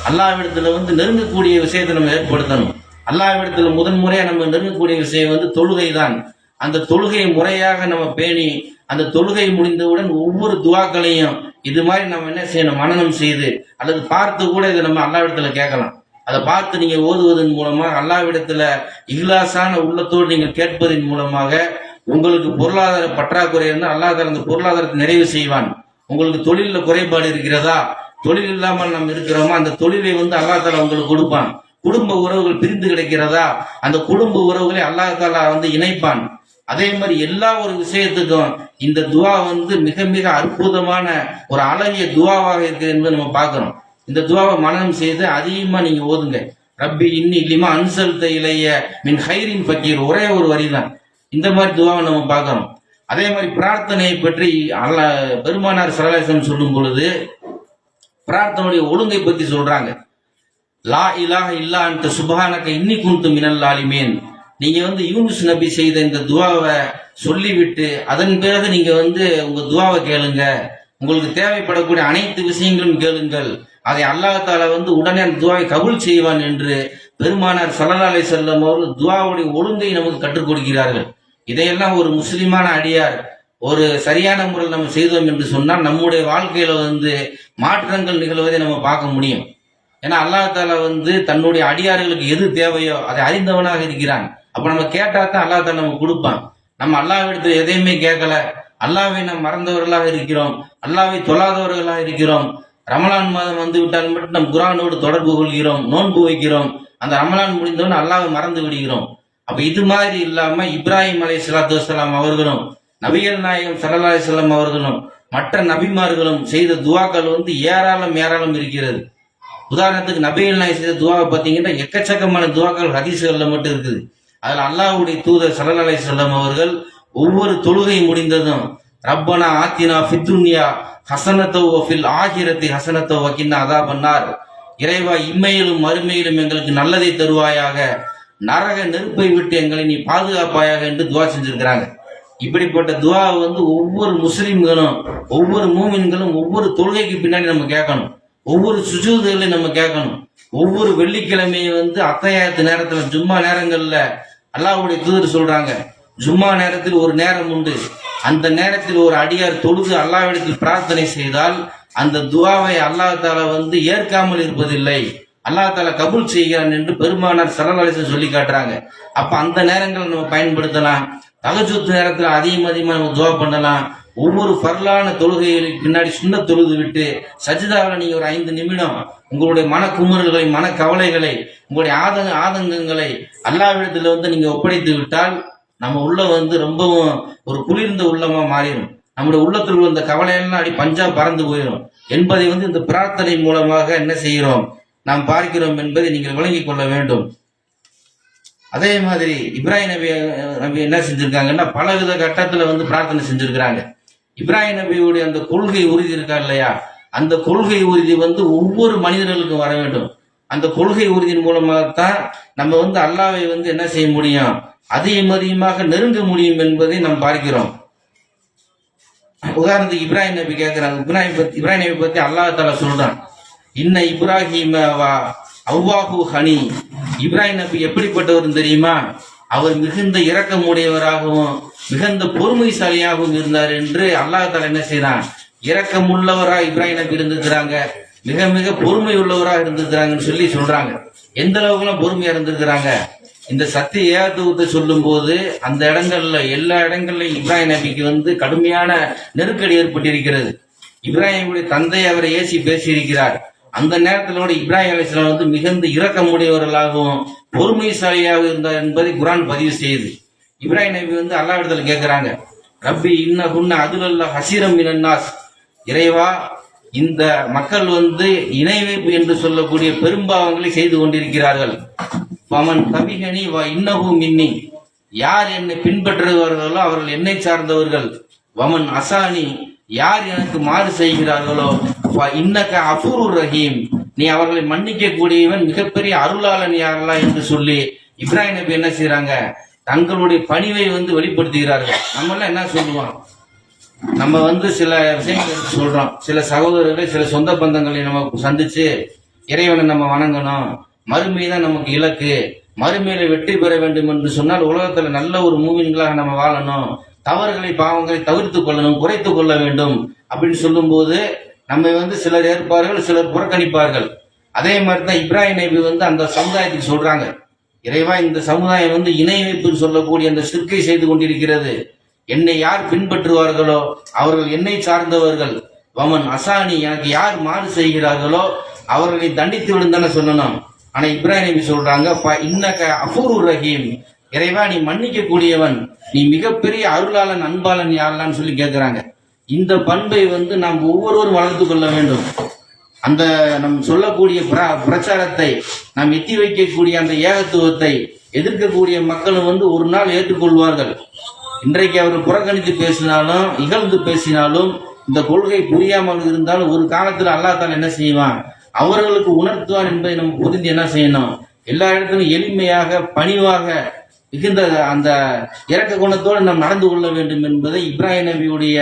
அல்லாஹ்விடத்துல வந்து நெருங்கக்கூடிய விஷயத்தை நம்ம ஏற்படுத்தணும். அல்லாஹ்விடத்துல முதன்முறையா நம்ம நெருங்கக்கூடிய விஷயம் வந்து தொழுகை தான். அந்த தொழுகையை முறையாக நம்ம பேணி அந்த தொழுகை முடிந்தவுடன் ஒவ்வொரு துஆக்களையும் இது மாதிரி நம்ம என்ன செய்யணும், மனனம் செய்து அல்லது பார்த்து கூட இதை நம்ம அல்லாஹ்விடத்துல கேட்கலாம். அதை பார்த்து நீங்க ஓதுவதன் மூலமாக அல்லாஹ்விடத்துல இஹ்லாஸான உள்ளத்தோடு நீங்கள் கேட்பதன் மூலமாக உங்களுக்கு பொருளாதார பற்றாக்குறை இருந்தால் அல்லாஹ் தஆலா அந்த பொருளாதாரத்தை நிறைவு செய்வான். உங்களுக்கு தொழிலில் குறைபாடு இருக்கிறதா, தொழில் இல்லாமல் நம்ம இருக்கிறோமா, அந்த தொழிலை அல்லாஹ் தஆலா உங்களுக்கு கொடுப்பான். குடும்ப உறவுகள் பிரிந்து கிடைக்கிறதா, அந்த குடும்ப உறவுகளை அல்லாஹ் தஆலா இணைப்பான். அதே மாதிரி எல்லா ஒரு விஷயத்துக்கும் இந்த துவா மிக மிக அற்புதமான ஒரு அழகிய துவாவாக இருக்கு என்பதை நம்ம பார்க்கிறோம். இந்த துவாவை மனனம் செய்து அதிகமா நீங்க ஓதுங்க. ரப்பி இன்னி லிமா அன்சல்த இலைய மின் ஹைரின் ஃபக்கீர், ஒரே ஒரு வரிதான். இந்த மாதிரி துவாவை நம்ம பார்க்கிறோம். அதே மாதிரி பிரார்த்தனையை பற்றி பெருமானார் ஸல்லல்லாஹு அலைஹி வஸல்லம் சொல்லும் பொழுது பிரார்த்தனையுடைய ஒழுங்கை பற்றி சொல்றாங்க. லா இலாஹ இல்லா அன்த சுப்ஹானக இன்னி குன்து மினல் ஸாலிமீன். நீங்க யூனுஸ் நபி செய்த இந்த துவாவை சொல்லிவிட்டு அதன் பிறகு நீங்க உங்க துவாவை கேளுங்க. உங்களுக்கு தேவைப்படக்கூடிய அனைத்து விஷயங்களும் கேளுங்கள். அதை அல்லாஹ் தஆலா உடனே அந்த துவாவை கபூல் செய்வான் என்று பெருமானார் ஸல்லல்லாஹு அலைஹி வஸல்லம் அவர்கள் துவாவுடைய ஒழுங்கை நமக்கு கற்றுக் கொடுக்கிறார்கள். இதையெல்லாம் ஒரு முஸ்லிமான அடியார் ஒரு சரியான முறையில் நம்ம செய்தோம் என்று சொன்னால் நம்முடைய வாழ்க்கையில மாற்றங்கள் நிகழ்வதை நம்ம பார்க்க முடியும். ஏன்னா அல்லாஹ் தஆலா தன்னுடைய அடியார்களுக்கு எது தேவையோ அதை அறிந்தவனாக இருக்கிறான். அப்ப நம்ம கேட்டா தான் அல்லாஹ் தஆலா நமக்கு கொடுப்பான். நம்ம அல்லாஹ்விடத்தில் எதையுமே கேட்கல, அல்லாஹ்வை நாம் மறந்தவர்களாக இருக்கிறோம், அல்லாஹ்வை தொழாதவர்களாக இருக்கிறோம். ரமலான் மாதம் விட்டால் மட்டும் நம் குர்ஆனோடு தொடர்பு கொள்கிறோம், நோன்பு வைக்கிறோம். அந்த ரமலான் முடிந்தவன் அல்லாஹ்வை மறந்து விடுகிறோம். அப்ப இது மாதிரி இல்லாம இப்ராஹிம் அலைஹிஸ்ஸலாத்து வஸ்ஸலாம் அவர்களும் நபிகள் நாயகம் ஸல்லல்லாஹு அலைஹி வஸல்லம் அவர்களும் மற்ற நபிமார்களும் செய்த துவாக்கள் ஏராளம் இருக்கிறது. உதாரணத்துக்கு நபிகள் நாயகம் செய்த துவாவை பார்த்தீங்கன்னா எக்கச்சக்கமான துவாக்கள் ஹதீஸ்கள்ல மட்டும் இருக்குது. அதில் அல்லாஹ்வுடைய தூதர் ஸல்லல்லாஹு அலைஹி வஸல்லம் அவர்கள் ஒவ்வொரு தொழுகை முடிந்ததும் ரப்பனா ஆத்தினா ஃபித்துன்யா ஹஸனத்தோ ஃபில் ஆகிரத்தி ஹஸனத்தோ வகின்னா அதாபன்னார், இறைவா இம்மையிலும் மறுமையிலும் எங்களுக்கு நல்லதை தருவாயாக, நரக நெருப்பை விட்டு எங்களை நீ பாதுகாப்பாயாக என்று துவா செஞ்சிருக்கிறாங்க. இப்படிப்பட்ட துவா ஒவ்வொரு முஸ்லிம்களும் ஒவ்வொரு மூமின்களும் ஒவ்வொரு தொழுகைக்கு பின்னாடி நம்ம கேட்கணும். ஒவ்வொரு சுஜூதுகளையும் நம்ம கேட்கணும். ஒவ்வொரு வெள்ளிக்கிழமையும் அத்தையாயத்து நேரத்துல ஜும்மா நேரங்கள்ல அல்லாஹ்வுடைய தூதர் சொல்றாங்க, ஜும்மா நேரத்தில் ஒரு நேரம் உண்டு, அந்த நேரத்தில் ஒரு அடியார் தொழுது அல்லாஹ்விடத்தில் பிரார்த்தனை செய்தால் அந்த துவாவை அல்லாஹ் தஆலா ஏற்காமல் இருப்பதில்லை, அல்லாஹ் தஆலா கபூல் செய்கிறான் என்று பெருமானார் ஸல்லல்லாஹு அலைஹி வஸல்லம் சொல்லி காட்டுறாங்க. அப்ப அந்த நேரங்களை நம்ம பயன்படுத்தலாம். தஹஜ்ஜுத் நேரத்தில் அதிகமா நம்ம துவா பண்ணலாம். ஒவ்வொரு ஃபர்லான தொழுகைகளுக்கு பின்னாடி சுன்னத் தொழுது விட்டு சஜிதாவில் நீங்க ஒரு 5 நிமிடம் உங்களுடைய மனக்குமுறல்களை, மனக்கவலைகளை, உங்களுடைய ஆதங்கங்களை அல்லாஹ்விடத்தில் நீங்க ஒப்படைத்து விட்டால் நம்ம உள்ள ரொம்பவும் ஒரு குளிர்ந்த உள்ளமா மாறிடும். நம்முடைய உள்ளத்தில் உள்ள இந்த கவலையெல்லாம் அடி பஞ்சா பறந்து போயிடும் என்பதை இந்த பிரார்த்தனை மூலமாக என்ன செய்கிறோம், நாம் பார்க்கிறோம் என்பதை நீங்கள் விளங்கிக் கொள்ள வேண்டும். அதே மாதிரி இப்ராஹிம் நபி என்ன செஞ்சிருக்காங்கன்னா பலவித கட்டத்துல பிரார்த்தனை செஞ்சிருக்கிறாங்க. இப்ராஹிம் நபியுடைய அந்த கொள்கை உறுதி இருக்கா இல்லையா, அந்த கொள்கை உறுதி ஒவ்வொரு மனிதர்களுக்கும் வர வேண்டும். அந்த கொள்கை உறுதியின் மூலமாகத்தான் நம்ம அல்லாஹ்வை என்ன செய்ய முடியும், அதிகமாக நெருங்க முடியும் என்பதை நாம் பார்க்கிறோம். உதாரணத்துக்கு இப்ராஹிம் நபி கேட்கிறாங்க, இப்ராஹிம் நபி பத்தி அல்லாஹ் தஆலா சொல்றான், இன்ன இப்ராஹிம அவ்வாஹு ஹனி. இப்ராஹிம் நபி எப்படிப்பட்டவர் தெரியுமா, அவர் மிகுந்த இரக்கமுடையவராகவும் மிகுந்த பொறுமைசாலியாகவும் இருந்தார் என்று அல்லாஹ் தஆலா என்ன செய்யறான், இரக்கமுள்ளவராக இப்ராஹிம் நபி இருந்திருக்கிறாங்க, மிக மிக பொறுமை உள்ளவராக இருந்திருக்கிறாங்கன்னு சொல்லி சொல்றாங்க. எந்த அளவுக்குலாம் பொறுமையா இருந்திருக்கிறாங்க, இந்த சத்திய ஏகத்துவத்தை சொல்லும் போது அந்த இடங்கள்ல எல்லா இடங்கள்லையும் இப்ராஹிம் நபிக்கு கடுமையான நெருக்கடி ஏற்பட்டிருக்கிறது. இப்ராஹிமுடைய தந்தை அவரை ஏசி பேசியிருக்கிறார். அந்த நேரத்திலோட இப்ராஹிம் அலைஹிஸ்ஸலாம் மிகுந்த இரக்கமுடையவர்களாகவும் பொறுமைசாலியாக இருந்தார் என்பதை குர்ஆன் பதிவு செய்யுது. இப்ராஹிம் நபி அல்லாஹ்விடத்துல கேட்கிறாங்க, ரப்பி இன்னகுன்ன அதுலல்ல ஹசீரம் மினன்னாஸ். இறைவா, இந்த மக்கள் இணை வைப்பு என்று சொல்லக்கூடிய பெரும்பாவங்களை செய்து கொண்டிருக்கிறார்கள். வமன் தபிகனி வ இன்னஹு மின்னி. யார் என்னை பின்பற்றுவார்களோ அவர்கள் என்னை சார்ந்தவர்கள். வமன் அசானி. யார் எனக்கு மாறு செய்கிறார்களோ இன்னக அஃபூருர் ரஹீம். நீ அவர்களை மன்னிக்க கூடியவன், மிகப்பெரிய அருளாளன் யாரெல்லாம் என்று சொல்லி இப்ராஹிம் நபி என்ன செய்யறாங்க, தங்களுடைய பணிவை வெளிப்படுத்துகிறார்கள். நம்ம எல்லாம் என்ன சொல்லுவோம், நம்ம சில விஷயங்கள் சொல்றோம், சில சகோதரர்களை சில சொந்த பந்தங்களை நம்ம சந்திச்சு இறைவனை நம்ம வணங்கணும், மறுமை தான் நமக்கு இலக்கு, மறுமையில வெற்றி பெற வேண்டும் என்று சொன்னால் உலகத்துல நல்ல ஒரு மூமின்களாக நம்ம வாழணும், தவறுகளை பாவங்களை தவிர்த்து கொள்ளணும், குறைத்து கொள்ள வேண்டும் அப்படின்னு சொல்லும் போது நம்ம சிலர் ஏற்பார்கள், சிலர் புறக்கணிப்பார்கள். அதே மாதிரி தான் இப்ராஹிம் நபி அந்த சமுதாயத்துக்கு சொல்றாங்க, இறைவா இந்த சமுதாயம் இணை வைப்பு சொல்லக்கூடிய அந்த சிற்கை செய்து கொண்டிருக்கிறது. என்னை யார் பின்பற்றுவார்களோ அவர்கள் என்னை சார்ந்தவர்கள். வமன் அசானி, எனக்கு யார் மாறு செய்கிறார்களோ அவர்களை தண்டித்து விடும் தானே சொல்லணும். ஆனா இப்ராஹிம் நபி சொல்றாங்க, இன்னக அஃபூருர் ரஹீம், இறைவா நீ மன்னிக்க கூடியவன், நீ மிகப்பெரிய அருளாளன் அன்பாளன் யாரெல்லாம் சொல்லி கேட்கிறாங்க. இந்த பண்பை நாம் ஒவ்வொருவரும் வளர்த்து கொள்ள வேண்டும். அந்த நம் சொல்லக்கூடிய பிரச்சாரத்தை, நாம் எத்தி வைக்கக்கூடிய அந்த ஏகத்துவத்தை எதிர்க்கக்கூடிய மக்களும் ஒரு நாள் ஏற்றுக்கொள்வார்கள். இன்றைக்கு அவர்கள் புறக்கணித்து பேசினாலும் இகழ்ந்து பேசினாலும் இந்த கொள்கை புரியாமல் இருந்தாலும் ஒரு காலத்தில் அல்லாஹ் தஆலா என்ன செய்வான், அவர்களுக்கு உணர்த்துவான் என்பதை நம்ம புரிந்து என்ன செய்யணும், எல்லா இடத்திலும் எளிமையாக பணிவாக மிகுந்த அந்த இரக்க குணத்தோடு நாம் நடந்து கொள்ள வேண்டும் என்பதை இப்ராஹிம் நபியுடைய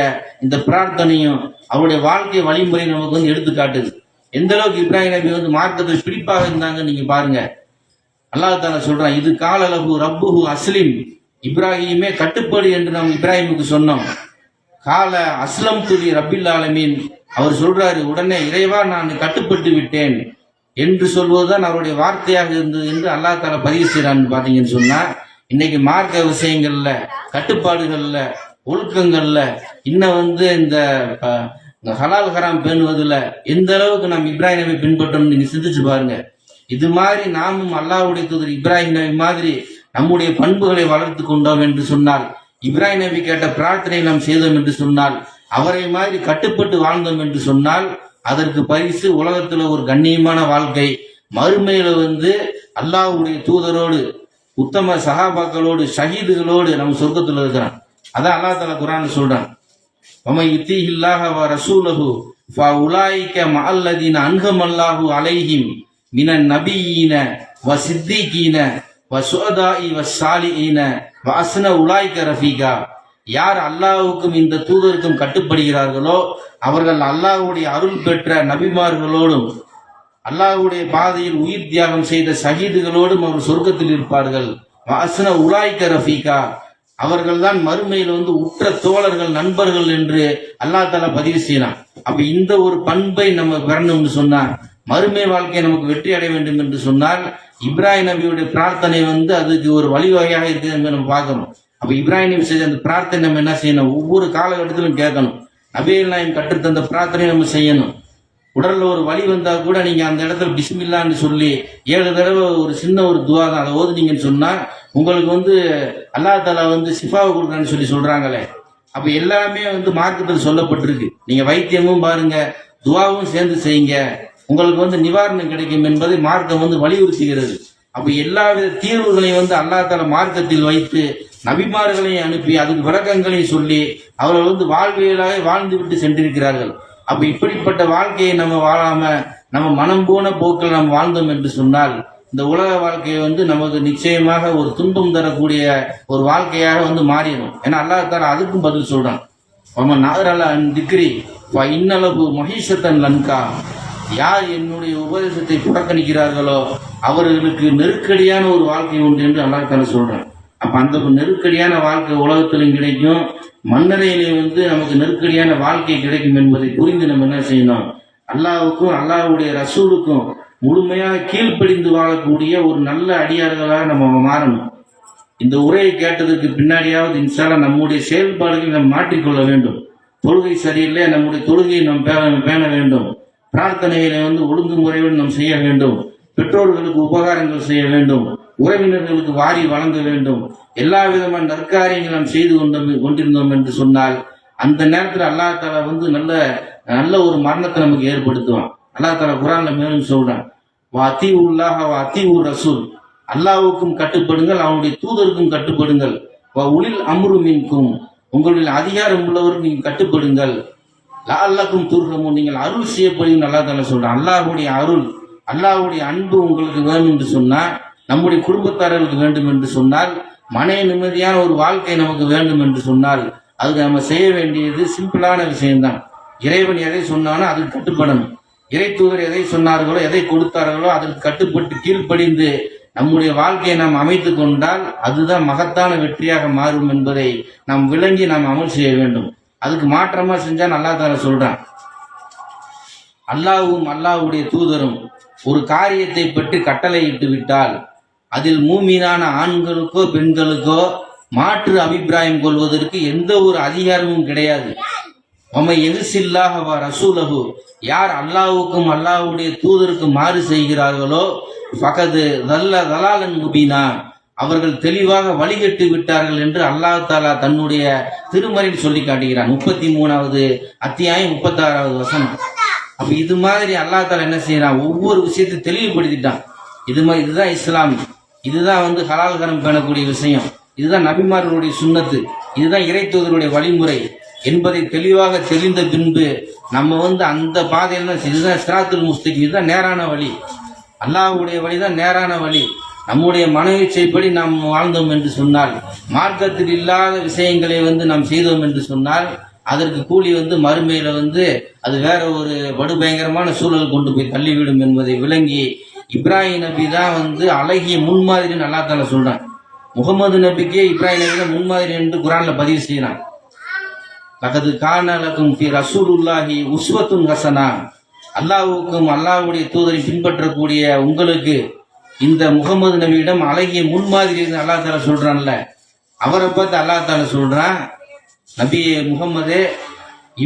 இந்த பிரார்த்தனையும் அவருடைய வாழ்க்கை வழிமுறை நமக்கு எடுத்து காட்டுது. எந்த அளவுக்கு இப்ராஹிம் நபி மார்க்கத்தில் பிடிப்பாக இருந்தாங்க நீங்க பாருங்க. அல்லாஹ் தஆலா சொல்றான், இது காலலஹு ரப்புஹு அஸ்லிம், இப்ராஹிமே கட்டுப்பாடு என்று நாம் இப்ராஹிமுக்கு சொன்னோம். கால அஸ்லம் துலி ரப்பில் ஆலமீன், அவர் சொல்றாரு உடனே இறைவா நான் கட்டுப்பட்டு விட்டேன் என்று சொல்வதுதான் அவருடைய வார்த்தையாக இருந்தது என்று அல்லாஹ் தஆலா பதிவு செய்யறான்னு பாத்தீங்கன்னு சொன்னா, இன்னைக்கு மார்க்க விஷயங்கள்ல, கட்டுப்பாடுகள்ல, ஒழுக்கங்கள்ல இன்னும் இந்த ஹலால் ஹராம் பேணுவதில் எந்த அளவுக்கு நாம் இப்ராஹிம் நபி பின்பற்றணும் நீங்க சிந்திச்சு பாருங்க. இது மாதிரி நாமும் அல்லாஹ்வுடைய தூதர் இப்ராஹிம் நபி மாதிரி நம்முடைய பண்புகளை வளர்த்து கொண்டோம் என்று சொன்னால், இப்ராஹிம் நபி கேட்ட பிரார்த்தனை நாம் செய்தோம் என்று சொன்னால், அவரை மாதிரி கட்டுப்பட்டு வாழ்ந்தோம் என்று சொன்னால், அதற்கு பரிசு உலகத்துல ஒரு கண்ணியமான வாழ்க்கை, மறுமையில அல்லாஹ்வுடைய தூதரோடு உத்தம சஹாபாக்களோடு ஷஹீதுகளோடு நம்ம சொர்க்கத்தில் இருக்கிறான். அதான் அல்லாஹ் தஆலா குர்ஆன்ல சொல்றான், வமை யுத்தீஹில்லாஹ வ ரசூலஹு ஃபஉலாயிக மஅல்லதீன அன்ஹமல்லாஹு அலைஹிம் மினன் நபியீன வ சித்தீகீன வ சுஹதாஇ வ ஸாலிஹீன வ அஸ்ன உலாயிக ரஃபீகா. யார் அல்லாஹ்வுக்கும் இந்த தூதருக்கும் கட்டுப்படுகிறார்களோ அவர்கள் அல்லாஹ்வுடைய அருள் பெற்ற நபிமார்களோடும் அல்லாஹ்வுடைய பாதையில் உயிர் தியாகம் செய்த ஷஹீதுகளோடும் அவர் சொர்க்கத்தில் இருப்பார்கள். வ அஸ்ன உலாயிக ரஃபீகா, அவர்கள் தான் மறுமையில் உற்ற தோழர்கள், நண்பர்கள் என்று அல்லாஹ் தஆலா பதிவு செய்யலாம். அப்ப இந்த ஒரு பண்பை நம்ம பெறணும்னு சொன்னார், மறுமை வாழ்க்கை நமக்கு வெற்றி அடைய வேண்டும் என்று சொன்னால், இப்ராஹிம் நபியுடைய பிரார்த்தனை அதுக்கு ஒரு வழிவகையாக இருக்குது என்று நம்ம பார்க்கணும். அப்ப இப்ராஹிம் நபி செய்த அந்த பிரார்த்தனை நம்ம என்ன செய்யணும், ஒவ்வொரு காலகட்டத்திலும் கேட்கணும். நபிகள் நாயகம் கற்றுத்தந்த பிரார்த்தனை நம்ம செய்யணும். உடல்ல ஒரு வலி வந்தா கூட நீங்க அந்த இடத்துல பிஸ்மில்லான்னு சொல்லி 7 தடவை ஒரு சின்ன ஒரு துவா தான், அதை ஓதுனீங்கன்னு சொன்னா உங்களுக்கு அல்லாஹ் தஆலா ஷிஃபாவை கொடுக்குறான்னு சொல்லி சொல்றாங்களே. அப்ப எல்லாமே மார்க்கத்தில் சொல்லப்பட்டிருக்கு. நீங்க வைத்தியமும் பாருங்க, துவாவும் சேர்ந்து செய்யுங்க, உங்களுக்கு நிவாரணம் கிடைக்கும் என்பதை மார்க்கம் வலியுறுத்துகிறது. அப்ப எல்லா வித தீர்வுகளையும் அல்லாஹ் தஆலா மார்க்கத்தில் வைத்து நபிமார்களையும் அனுப்பி அதுக்கு விளக்கங்களையும் சொல்லி அவர்கள் வாழ்வியலாக வாழ்ந்து விட்டு சென்றிருக்கிறார்கள். அப்ப இப்படிப்பட்ட வாழ்க்கையை நம்ம வாழாம நம்ம மனம் போன போக்கில் நம்ம வாழ்ந்தோம் என்று சொன்னால், இந்த உலக வாழ்க்கையை நமக்கு நிச்சயமாக ஒரு துன்பம் தரக்கூடிய ஒரு வாழ்க்கையாக மாறிடும். ஏன்னா அல்லாஹ் தஆலா அதுக்கும் பதில் சொல்றான், திக்ரி இன்னளவு மஹீஷத்தன் லன்கா, யார் என்னுடைய உபதேசத்தை புறக்கணிக்கிறார்களோ அவர்களுக்கு நெருக்கடியான ஒரு வாழ்க்கை உண்டு என்று அல்லாஹ் தஆலா சொல்றான். அப்ப அந்த நெருக்கடியான வாழ்க்கை உலகத்திலும் கிடைக்கும், மன்னரையிலே நமக்கு நெருக்கடியான வாழ்க்கை கிடைக்கும் என்பதை புரிந்து நம்ம என்ன செய்யணும், அல்லாஹ்வுக்கும் அல்லாஹ்வுடைய ரசூலுக்கும் முழுமையாக கீழ்ப்படிந்து வாழக்கூடிய ஒரு நல்ல அடியார்களாக நம்ம மாறணும். இந்த உரையை கேட்டதற்கு பின்னாடியாவது இன்ஷால்லா நம்முடைய செயல்பாடுகளை நாம் மாற்றிக்கொள்ள வேண்டும். தொழுகை சரியில்லை, நம்முடைய தொழுகையை நாம் பேண வேண்டும். பிரார்த்தனைகளை ஒழுங்குமுறையோடு நாம் செய்ய வேண்டும். பெற்றோர்களுக்கு உபகாரங்கள் செய்ய வேண்டும். உறவினர்களுக்கு வாரி வழங்க வேண்டும். எல்லா விதமான நற்காரியங்கள் நாம் செய்து கொண்டிருந்தோம் என்று சொன்னால் அந்த நேரத்தில் அல்லாஹ் தஆலா நல்ல ஒரு மரணத்தை நமக்கு ஏற்படுத்துவான். அல்லாஹ் தஆலா குர்ஆன்ல மேலும் சொல்றான், வஅதீஉல்லாஹ வஅதீஉர் ரசூல், அல்லாஹ்வுக்கும் கட்டுப்படுங்கள், அவனுடைய தூதருக்கும் கட்டுப்படுங்கள். உலில் அம்ரு மின்கும், உங்களுடைய அதிகாரம் உள்ளவருக்கு நீங்கள் கட்டுப்படுங்கள். லஅல்லக்கும் துர்ஹமூன், நீங்கள் அருள் செய்யப்படுவீங்க. அல்லாஹ் தஆலா சொல்றான், அல்லாஹ்வுடைய அருள், அல்லாஹ்வுடைய அன்பு உங்களுக்கு வேணும் என்று சொன்னால், நம்முடைய குடும்பத்தாரர்களுக்கு வேண்டும் என்று சொன்னால், மன நிம்மதியான ஒரு வாழ்க்கை நமக்கு வேண்டும் என்று சொன்னால், அதுக்கு நம்ம செய்ய வேண்டியது சிம்பிளான விஷயம்தான். இறைவன் எதை சொன்னானோ அதுக்கு கட்டுப்படணும். இறை தூதர் எதை சொன்னார்களோ, எதை கொடுத்தார்களோ அதற்கு கட்டுப்பட்டு கீழ்ப்படிந்து நம்முடைய வாழ்க்கையை நாம் அமைத்து கொண்டால் அதுதான் மகத்தான வெற்றியாக மாறும் என்பதை நாம் விளங்கி நாம் அமல் செய்ய வேண்டும். அதுக்கு மாற்றமா செஞ்சா அல்லாஹ் தஆலா சொல்றான், அல்லாஹ்வும் அல்லாஹ்வுடைய தூதரும் ஒரு காரியத்தை பற்றி கட்டளையிட்டு விட்டால் அதில் மூமினான ஆண்களுக்கோ பெண்களுக்கோ மாற்று அபிப்பிராயம் கொள்வதற்கு எந்த ஒரு அதிகாரமும் கிடையாது. ரசூலஹு, யார் அல்லாஹ்வுக்கும் அல்லாஹ்வுடைய தூதருக்கு மாறு செய்கிறார்களோ ஃபகது தலாலன் முபீனா, அவர்கள் தெளிவாக வழிகட்டு விட்டார்கள் என்று அல்லாஹ் தாலா தன்னுடைய திருமறையில் சொல்லி காட்டுகிறான். 33வது அத்தியாயம் 36வது வசனம். அப்ப இது மாதிரி அல்லாஹ் தாலா என்ன செய்யறான், ஒவ்வொரு விஷயத்தை தெளிவுபடுத்திட்டான். இதுதான் இஸ்லாம், இதுதான் ஹலால்கரம் பேணக்கூடிய விஷயம், இதுதான் நபிமார்களுடைய சுன்னத்து, இதுதான் இறை தூதருடைய வழிமுறை என்பதை தெளிவாக தெரிந்த பின்பு நம்ம அந்த பாதையில் தான், இதுதான் சிராத்துல் முஸ்தகீம், இதுதான் நேரான வழி, அல்லாஹ்வுடைய வழிதான் நேரான வழி. நம்முடைய மனோயிச்சைப்படி நாம் வாழ்ந்தோம் என்று சொன்னால், மார்க்கத்தில் இல்லாத விஷயங்களை நாம் செய்தோம் என்று சொன்னால், அதற்கு கூலி மறுமையில அது வேற ஒரு படுபயங்கரமான சூழல் கொண்டு போய் தள்ளிவிடும் என்பதை விளங்கி, இப்ராஹிம் நபி தான் அழகிய முன்மாதிரின்னு அல்லாஹ் தஆலா சொல்றான். முகமது நபிக்கே இப்ராஹிம் நபி தான் முன்மாதிரி என்று குர்ஆன்ல பதிவு செய்யறான். லகது கான லகும் ஃபீ ரசூலுல்லாஹி உஸ்வத்துன் ஹஸனா, அல்லாஹ்வுக்கும் அல்லாஹ்வுடைய தூதரை பின்பற்றக்கூடிய உங்களுக்கு இந்த முகமது நபியிடம் அழகிய முன்மாதிரி அல்லாஹ் தஆலா சொல்றான்ல, அவரை பார்த்து அல்லாஹ் தஆலா சொல்றான், நபி முகமதே,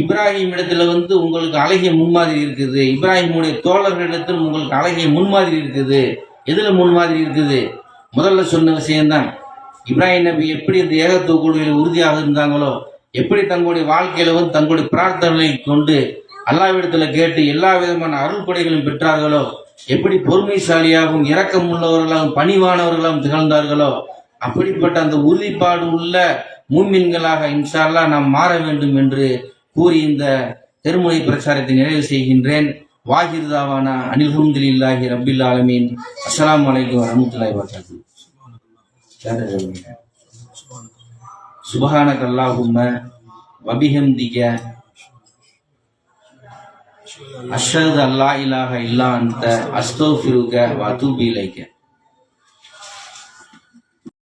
இப்ராஹிம் இடத்துல உங்களுக்கு அழகிய முன்மாதிரி இருக்குது, இப்ராஹிமுடைய தோழர்களிடத்தில் உங்களுக்கு அழகிய முன்மாதிரி இருக்குது. எதுல முன்மாதிரி இருக்குது? முதல்ல சொன்ன விஷயம்தான், இப்ராஹிம் நபி எப்படி இந்த ஏகத்துவ கொள்கையில் உறுதியாக இருந்தாங்களோ, எப்படி தங்களுடைய வாழ்க்கையில தங்களுடைய பிரார்த்தனை கொண்டு அல்லாஹ்விடத்துல கேட்டு எல்லா விதமான அருள்படைகளும் பெற்றார்களோ, எப்படி பொறுமைசாலியாகவும் இரக்கம் உள்ளவர்களாகவும் பணிவானவர்களாகவும் திகழ்ந்தார்களோ, அப்படிப்பட்ட அந்த உறுதிப்பாடு உள்ள மூமின்களாக இன்ஷா அல்லாஹ் நாம் மாற வேண்டும் என்று கூறி இந்த தெருமுனை பிரச்சாரத்தை நிறைவு செய்கின்றேன். வாஹிர் தாவானா அனில் ஹம்துலில்லாஹி ரப்பில் ஆலமீன். அஸ்ஸலாமு அலைக்கும் வரஹ்மத்துல்லாஹி வபரகாத்துஹு. சுப்ஹானக அல்லாஹும்ம வபிஹம்திக அஷ்ஹது அல்லா இலாஹ இல்லா அன்த அஸ்தக்ஃபிருக வ அதூபு இலைக.